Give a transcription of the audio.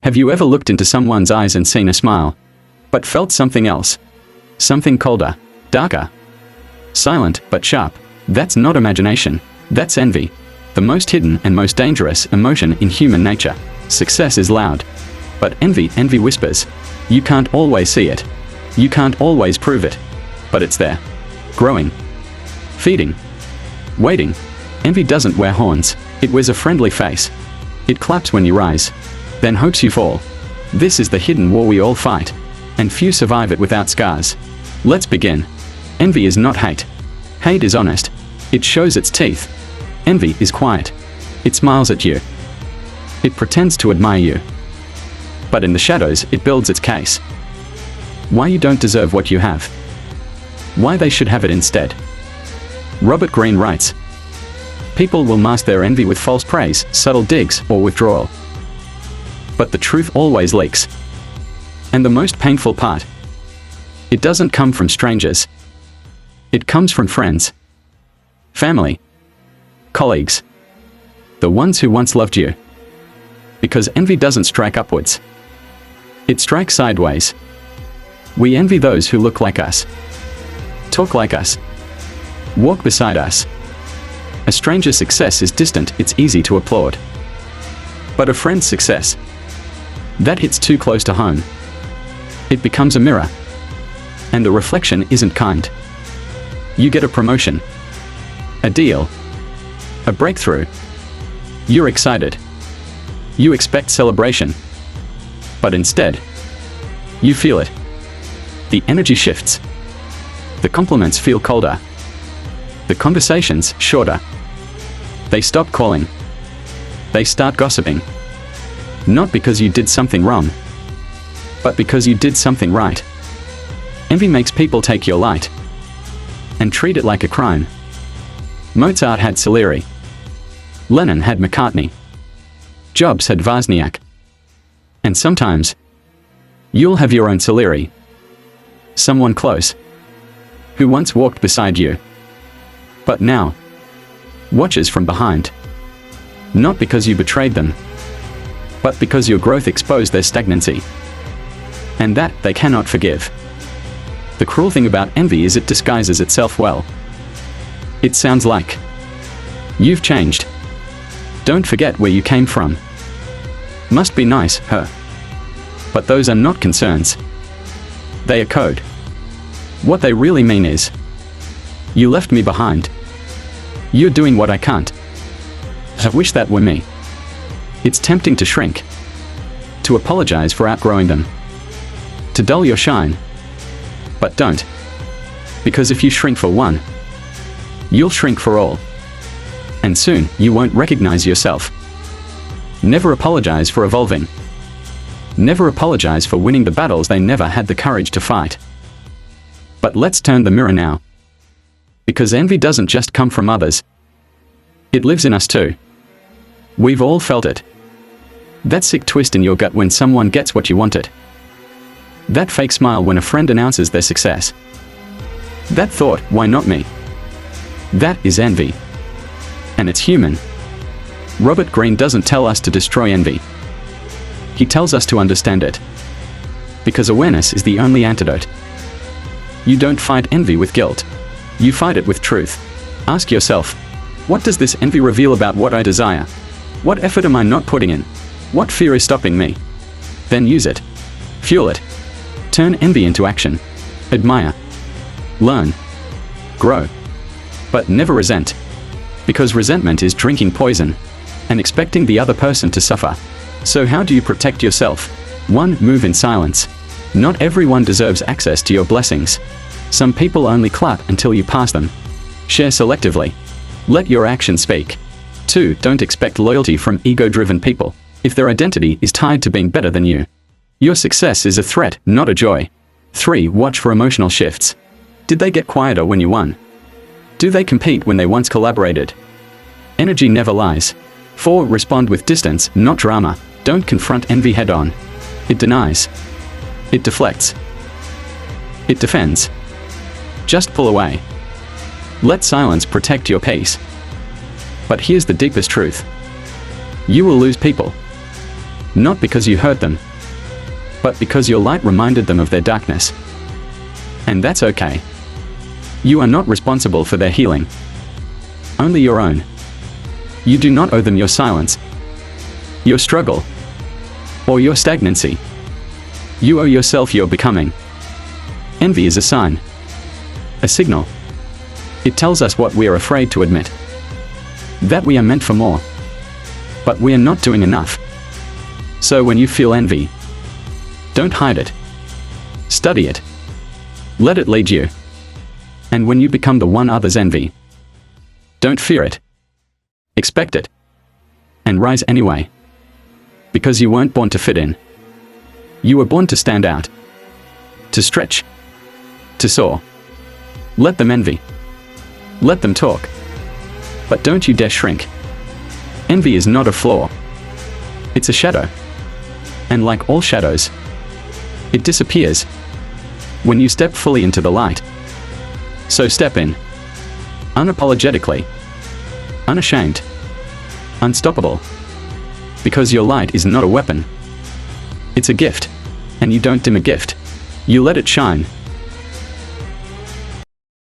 Have you ever looked into someone's eyes and seen a smile, but felt something else? Something colder, darker, silent but sharp? That's not imagination. That's envy. The most hidden and most dangerous emotion in human nature. Success is loud. But envy whispers. You can't always see it. You can't always prove it. But it's there. Growing. Feeding. Waiting. Envy doesn't wear horns. It wears a friendly face. It claps when you rise, then hopes you fall. This is the hidden war we all fight, and few survive it without scars. Let's begin. Envy is not hate. Hate is honest. It shows its teeth. Envy is quiet. It smiles at you. It pretends to admire you. But in the shadows, it builds its case. Why you don't deserve what you have. Why they should have it instead. Robert Greene writes, people will mask their envy with false praise, subtle digs, or withdrawal. But the truth always leaks. And the most painful part, it doesn't come from strangers. It comes from friends, family, colleagues, the ones who once loved you. Because envy doesn't strike upwards. It strikes sideways. We envy those who look like us, talk like us, walk beside us. A stranger's success is distant, it's easy to applaud. But a friend's success, that hits too close to home. It becomes a mirror. And the reflection isn't kind. You get a promotion, a deal, a breakthrough. You're excited. You expect celebration. But instead, you feel it. The energy shifts. The compliments feel colder. The conversations shorter. They stop calling. They start gossiping. Not because you did something wrong, but because you did something right. Envy makes people take your light and treat it like a crime. Mozart had Salieri. Lennon had McCartney. Jobs had Wozniak. And sometimes, you'll have your own Salieri. Someone close, who once walked beside you, but now watches from behind. Not because you betrayed them, but because your growth exposed their stagnancy. And that they cannot forgive. The cruel thing about envy is it disguises itself well. It sounds like, you've changed. Don't forget where you came from. Must be nice, huh? But those are not concerns. They are code. What they really mean is, you left me behind. You're doing what I can't. I wish that were me. It's tempting to shrink, to apologize for outgrowing them, to dull your shine. But don't. Because if you shrink for one, you'll shrink for all. And soon, you won't recognize yourself. Never apologize for evolving. Never apologize for winning the battles they never had the courage to fight. But let's turn the mirror now. Because envy doesn't just come from others. It lives in us too. We've all felt it. That sick twist in your gut when someone gets what you wanted. That fake smile when a friend announces their success. That thought, why not me? That is envy. And it's human. Robert Greene doesn't tell us to destroy envy. He tells us to understand it. Because awareness is the only antidote. You don't fight envy with guilt. You fight it with truth. Ask yourself, what does this envy reveal about what I desire? What effort am I not putting in? What fear is stopping me? Then use it. Fuel it. Turn envy into action. Admire. Learn. Grow. But never resent. Because resentment is drinking poison and expecting the other person to suffer. So how do you protect yourself? 1. Move in silence. Not everyone deserves access to your blessings. Some people only clap until you pass them. Share selectively. Let your actions speak. 2. Don't expect loyalty from ego-driven people, if their identity is tied to being better than you. Your success is a threat, not a joy. 3. Watch for emotional shifts. Did they get quieter when you won? Do they compete when they once collaborated? Energy never lies. 4. Respond with distance, not drama. Don't confront envy head-on. It denies. It deflects. It defends. Just pull away. Let silence protect your peace. But here's the deepest truth. You will lose people. Not because you hurt them, but because your light reminded them of their darkness. And that's okay. You are not responsible for their healing. Only your own. You do not owe them your silence, your struggle, or your stagnancy. You owe yourself your becoming. Envy is a sign, a signal. It tells us what we are afraid to admit. That we are meant for more. But we are not doing enough. So when you feel envy, don't hide it. Study it. Let it lead you. And when you become the one others envy, don't fear it. Expect it. And rise anyway. Because you weren't born to fit in. You were born to stand out. To stretch. To soar. Let them envy. Let them talk. But don't you dare shrink. Envy is not a flaw. It's a shadow. And like all shadows, it disappears when you step fully into the light. So step in. Unapologetically. Unashamed. Unstoppable. Because your light is not a weapon. It's a gift. And you don't dim a gift. You let it shine.